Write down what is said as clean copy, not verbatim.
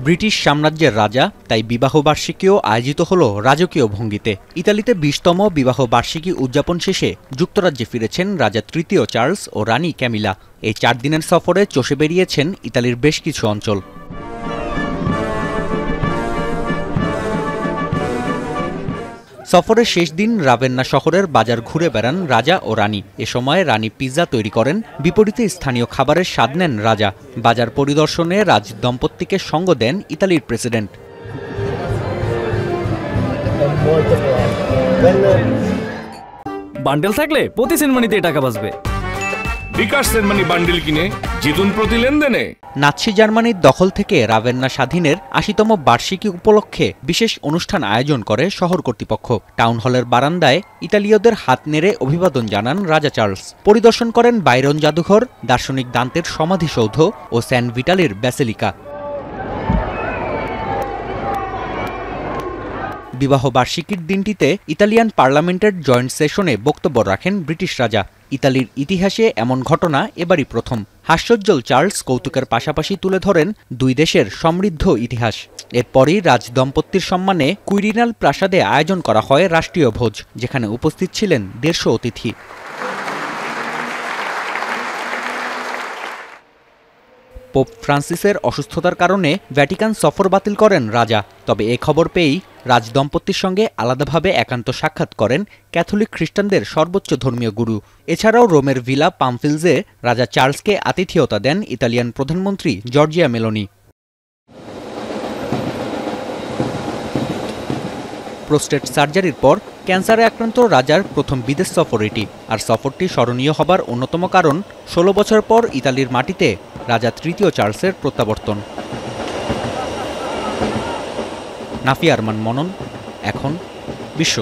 British সাম্রাজ্যের রাজা, তাই বিবাহবার্ষিকীও আয়োজিত হল রাজকীয় ভঙ্গিতে। ইতালিতে ২০তম বিবাহ বার্ষিকী উদযাপন শেষে যুক্তরাজ্যে ফিরেছেন রাজা তৃতীয় চার্লস ও রানী ক্যামিলা। এই ৪ দিনের সফরে চষে বেরিয়েছেন ইতালির বেশ কিছু অঞ্চল। সফরের শেষ দিন রাভেন্না শহরের বাজার ঘুরে বেড়ান রাজা ও রানী। এ সময় রানী পিৎজা তৈরি করেন, বিপরীতে স্থানীয় খাবারের স্বাদ নেন রাজা। বাজার পরিদর্শনে রাজ দম্পতিকে সঙ্গ দেন ইতালির প্রেসিডেন্ট। বান্ডেল থাকলে প্রতি সেনমানিতে টাকা বাঁচবে। বিকাশ সেনমানি বান্ডেল কিনে জিতুন প্রতি লেনদেনে। নাৎসি জার্মানির দখল থেকে রাভেন্না স্বাধীনের ৮০তম বার্ষিকী উপলক্ষে বিশেষ অনুষ্ঠান আয়োজন করে শহর কর্তৃপক্ষ। টাউন হলের বারান্দায় ইতালীয়দের হাত নেড়ে অভিবাদন জানান রাজা চার্লস। পরিদর্শন করেন বাইরন জাদুঘর, দার্শনিক দান্তের সমাধিসৌধ ও সেন্ট ভিটালির ব্যাসিলিকা। বিবাহ বার্ষিকীর দিনটিতে ইতালিয়ান পার্লামেন্টের জয়েন্ট সেশনে বক্তব্য রাখেন ব্রিটিশ রাজা। ইতালির ইতিহাসে এমন ঘটনা এবারই প্রথম। হাস্যোজ্জ্বল চার্লস কৌতুকের পাশাপাশি তুলে ধরেন দুই দেশের সমৃদ্ধ ইতিহাস। এরপরই রাজ দম্পতির সম্মানে কুইরিনাল প্রাসাদে আয়োজন করা হয় রাষ্ট্রীয় ভোজ, যেখানে উপস্থিত ছিলেন ১৫০ অতিথি। পোপ ফ্রান্সিসের অসুস্থতার কারণে ভ্যাটিকান সফর বাতিল করেন রাজা। তবে এ খবর পেয়েই রাজ দম্পতির সঙ্গে আলাদাভাবে একান্ত সাক্ষাৎ করেন ক্যাথলিক খ্রিস্টানদের সর্বোচ্চ ধর্মীয় গুরু। এছাড়াও রোমের ভিলা পামফিলসে রাজা চার্লসকে আতিথেয়তা দেন ইতালিয়ান প্রধানমন্ত্রী জর্জিয়া মেলোনি। প্রোস্টেট সার্জারির পর ক্যান্সারে আক্রান্ত রাজার প্রথম বিদেশ সফর এটি। আর সফরটি স্মরণীয় হবার অন্যতম কারণ ১৬ বছর পর ইতালির মাটিতে রাজা তৃতীয় চার্লসের প্রত্যাবর্তন। নাফিয়া আরমান মনন, এখন বিশ্ব।